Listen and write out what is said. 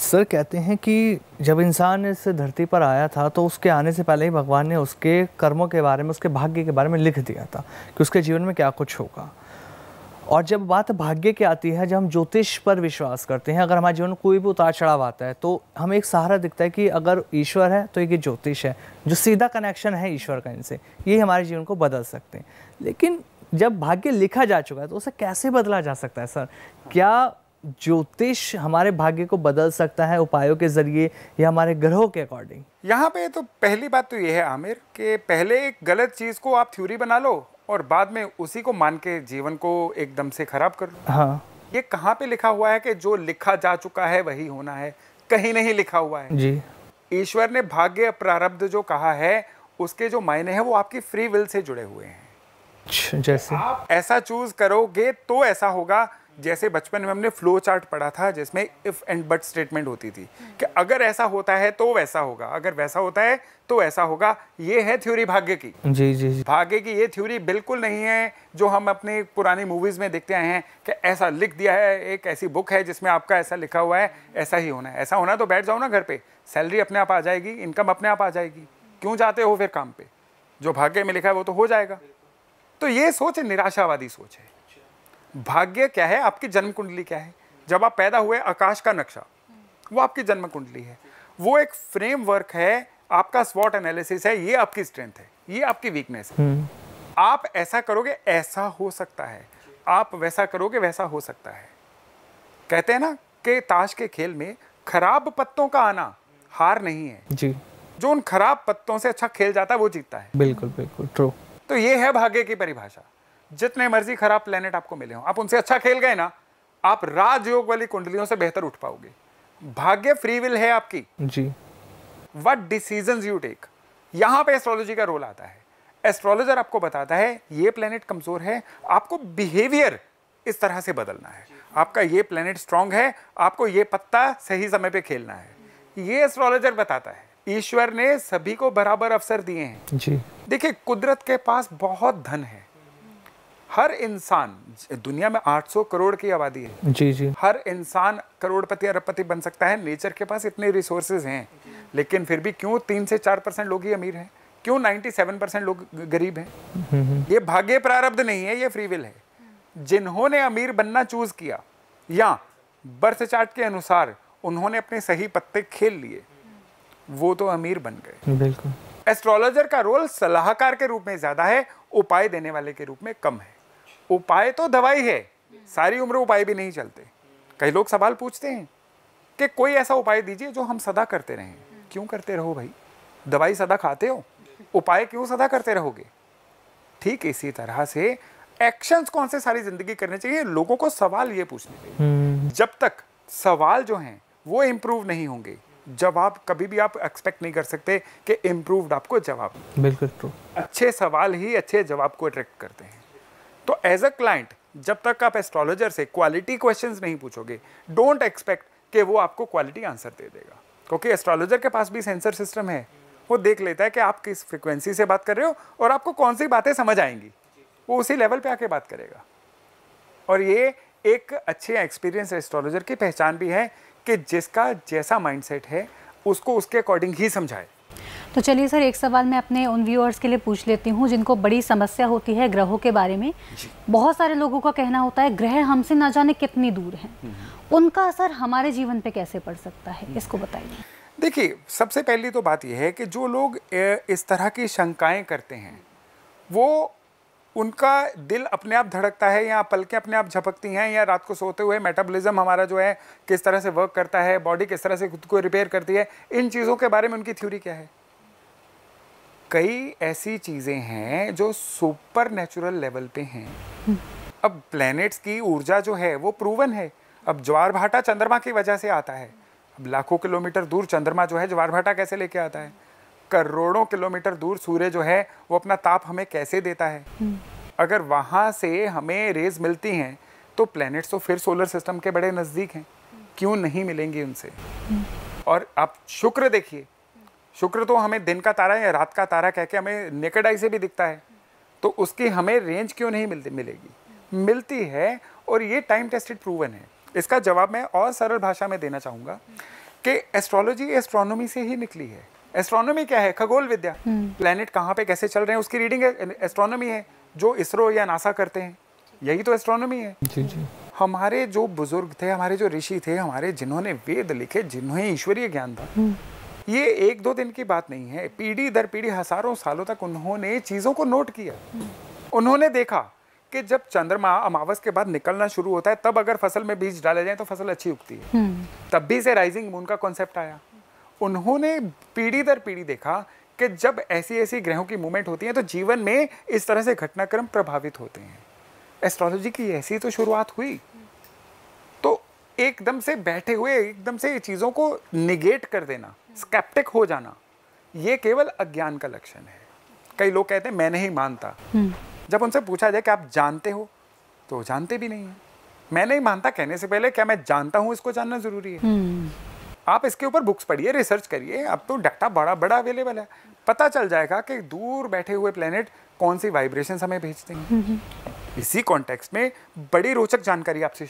Sir कहते हैं कि जब इंसान इस धरती पर आया था तो उसके आने से पहले ही भगवान ने उसके कर्मों के बारे में, उसके भाग्य के बारे में लिख दिया था कि उसके जीवन में क्या कुछ होगा। और जब बात भाग्य की आती है, जब हम ज्योतिष पर विश्वास करते हैं, अगर हमारे जीवन में कोई भी उतार चढ़ाव आता है तो हमें एक सहारा दिखता है कि अगर ईश्वर है तो ये ज्योतिष है, जो सीधा कनेक्शन है ईश्वर का इनसे, ये हमारे जीवन को बदल सकते हैं। लेकिन जब भाग्य लिखा जा चुका है तो उसे कैसे बदला जा सकता है सर? क्या ज्योतिष हमारे भाग्य को बदल सकता है उपायों के जरिए या हमारे ग्रहों के अकॉर्डिंग? यहाँ पे तो पहली बात तो ये है आमिर कि पहले एक गलत चीज को आप थ्योरी बना लो और बाद में उसी को मान के जीवन को एकदम से खराब कर लो। हाँ, ये कहाँ पे लिखा हुआ है कि जो लिखा जा चुका है वही होना है? कहीं नहीं लिखा हुआ है जी। ईश्वर ने भाग्य प्रारब्ध जो कहा है उसके जो मायने हैं वो आपकी फ्री विल से जुड़े हुए हैं। जैसे आप ऐसा चूज करोगे तो ऐसा होगा। जैसे बचपन में हमने फ्लो चार्ट पढ़ा था जिसमें इफ एंड बट स्टेटमेंट होती थी कि अगर ऐसा होता है तो वैसा होगा, अगर वैसा होता है तो ऐसा होगा। ये है थ्योरी भाग्य की। जी जी जी। भाग्य की ये थ्योरी बिल्कुल नहीं है जो हम अपनी पुरानी मूवीज में देखते आए हैं कि ऐसा लिख दिया है, एक ऐसी बुक है जिसमें आपका ऐसा लिखा हुआ है, ऐसा ही होना है। ऐसा होना तो बैठ जाओ ना घर पे, सैलरी अपने आप आ जाएगी, इनकम अपने आप आ जाएगी। क्यों जाते हो फिर काम पे? जो भाग्य में लिखा है वो तो हो जाएगा। तो ये सोच निराशावादी सोच है। भाग्य क्या है? आपकी जन्म कुंडली क्या है? जब आप पैदा हुए, आकाश का नक्शा वो आपकी जन्म कुंडली है। वो एक फ्रेमवर्क है, आपका स्वॉट एनालिसिस है, ये आपकी स्ट्रेंथ है, ये आपकी वीकनेस है। आप ऐसा करोगे ऐसा हो सकता है, आप वैसा करोगे वैसा हो सकता है। कहते हैं ना कि ताश के खेल में खराब पत्तों का आना हार नहीं है जी। जो उन खराब पत्तों से अच्छा खेल जाता है वो जीतता है। बिल्कुल बिल्कुल ट्रू। तो ये है भाग्य की परिभाषा। जितने मर्जी खराब प्लेनेट आपको मिले हो, आप उनसे अच्छा खेल गए ना, आप राजयोग वाली कुंडलियों से बेहतर उठ पाओगे। भाग्य फ्री विल है आपकी जी। व्हाट डिसीजंस यू टेक, यहां पे एस्ट्रोलॉजी का रोल आता है। एस्ट्रोलॉजर आपको बताता है ये प्लेनेट कमजोर है, आपको बिहेवियर इस तरह से बदलना है। आपका ये प्लेनेट स्ट्रांग है, आपको ये पत्ता सही समय पे खेलना है। ये एस्ट्रोलॉजर बताता है। ईश्वर ने सभी को बराबर अवसर दिए हैं जी। देखिए, कुदरत के पास बहुत धन है। हर इंसान, दुनिया में 800 करोड़ की आबादी है। जी जी। हर इंसान करोड़पति अरबपति बन सकता है। नेचर के पास इतने रिसोर्सेज हैं, लेकिन फिर भी क्यों 3 से 4% लोग ही अमीर हैं? क्यों 97% लोग गरीब हैं? ये भाग्य प्रारब्ध नहीं है, ये फ्री विल है। जिन्होंने अमीर बनना चूज किया या बर्थ चार्ट के अनुसार उन्होंने अपने सही पत्ते खेल लिए, वो तो अमीर बन गए। बिल्कुल। एस्ट्रोलॉजर का रोल सलाहकार के रूप में ज्यादा है, उपाय देने वाले के रूप में कम है। उपाय तो दवाई है, सारी उम्र उपाय भी नहीं चलते। कई लोग सवाल पूछते हैं कि कोई ऐसा उपाय दीजिए जो हम सदा करते रहें। क्यों करते रहो भाई? दवाई सदा खाते हो, उपाय क्यों सदा करते रहोगे? ठीक इसी तरह से एक्शंस कौन से सारी जिंदगी करने चाहिए, लोगों को सवाल ये पूछने चाहिए। जब तक सवाल जो हैं वो इंप्रूव नहीं होंगे, जवाब कभी भी आप एक्सपेक्ट नहीं कर सकते कि इंप्रूव्ड आपको जवाब। बिल्कुल ट्रू। अच्छे सवाल ही अच्छे जवाब को अट्रैक्ट करते हैं। तो एज अ क्लाइंट, जब तक आप एस्ट्रोलॉजर से क्वालिटी क्वेश्चंस नहीं पूछोगे, डोंट एक्सपेक्ट कि वो आपको क्वालिटी आंसर दे देगा। क्योंकि एस्ट्रोलॉजर के पास भी सेंसर सिस्टम है, वो देख लेता है कि आप किस फ्रिक्वेंसी से बात कर रहे हो और आपको कौन सी बातें समझ आएंगी, वो उसी लेवल पे आके बात करेगा। और ये एक अच्छे एक्सपीरियंस एस्ट्रोलॉजर की पहचान भी है कि जिसका जैसा माइंडसेट है उसको उसके अकॉर्डिंग ही समझाए। तो चलिए सर, एक सवाल मैं अपने उन व्यूअर्स के लिए पूछ लेती हूँ जिनको बड़ी समस्या होती है ग्रहों के बारे में। बहुत सारे लोगों का कहना होता है ग्रह हमसे ना जाने कितनी दूर हैं, उनका असर हमारे जीवन पे कैसे पड़ सकता है, इसको बताइए। देखिए, सबसे पहली तो बात यह है कि जो लोग इस तरह की शंकाएं करते हैं, वो उनका दिल अपने आप धड़कता है या पलकें अपने आप झपकती हैं, या रात को सोते हुए मेटाबॉलिज्म हमारा जो है किस तरह से वर्क करता है, बॉडी किस तरह से खुद को रिपेयर करती है, इन चीज़ों के बारे में उनकी थ्योरी क्या है। कई ऐसी चीज़ें हैं जो सुपर नेचुरल लेवल पे हैं। अब प्लैनेट्स की ऊर्जा जो है वो प्रूवन है। अब ज्वार भाटा चंद्रमा की वजह से आता है। अब लाखों किलोमीटर दूर चंद्रमा जो है ज्वार भाटा कैसे लेके आता है? करोड़ों किलोमीटर दूर सूर्य जो है वो अपना ताप हमें कैसे देता है? अगर वहाँ से हमें रेज मिलती हैं तो प्लैनेट्स तो फिर सोलर सिस्टम के बड़े नज़दीक हैं, क्यों नहीं मिलेंगी उनसे? और आप शुक्र देखिए, शुक्र तो हमें दिन का तारा या रात का तारा कह के हमें नेकेड आई से भी दिखता है, तो उसकी हमें रेंज क्यों नहीं मिलेगी? मिलती है, और ये टाइम टेस्टेड प्रूवन है। इसका जवाब मैं और सरल भाषा में देना चाहूँगा कि एस्ट्रोलॉजी एस्ट्रोनॉमी से ही निकली है। एस्ट्रोनॉमी क्या है? खगोल विद्या। प्लैनेट कहाँ पे कैसे चल रहे हैं उसकी रीडिंग एस्ट्रोनॉमी है, जो इसरो या नासा करते हैं, यही तो एस्ट्रोनॉमी है। जी जी। हमारे जो बुजुर्ग थे, हमारे जो ऋषि थे, हमारे जिन्होंने वेद लिखे, जिन्हें ईश्वरीय ज्ञान था, ये एक दो दिन की बात नहीं है। पीढ़ी दर पीढ़ी हजारों सालों तक उन्होंने चीजों को नोट किया। उन्होंने देखा कि जब चंद्रमा अमावस के बाद निकलना शुरू होता है, तब अगर फसल में बीज डाले जाए तो फसल अच्छी उगती है। तब भी से राइजिंग मून का कॉन्सेप्ट आया। उन्होंने पीढ़ी दर पीढ़ी देखा कि जब ऐसी ऐसी ग्रहों की मूवमेंट होती है तो जीवन में इस तरह से घटनाक्रम प्रभावित होते हैं। एस्ट्रोलॉजी की ऐसी तो शुरुआत हुई। तो एकदम से बैठे हुए एकदम से चीजों को निगेट कर देना, स्केप्टिक हो जाना, ये केवल अज्ञान का लक्षण है। कई लोग कहते हैं मैं नहीं मानता। जब उनसे पूछा जाए कि आप जानते हो, तो जानते भी नहीं है। मैं नहीं मानता कहने से पहले क्या मैं जानता हूं, इसको जानना जरूरी है। आप इसके ऊपर बुक्स पढ़िए, रिसर्च करिए। अब तो डाटा बड़ा बड़ा अवेलेबल है, पता चल जाएगा कि दूर बैठे हुए प्लेनेट कौन सी वाइब्रेशंस हमें भेजते हैं। इसी कॉन्टेक्स्ट में बड़ी रोचक जानकारी आपसे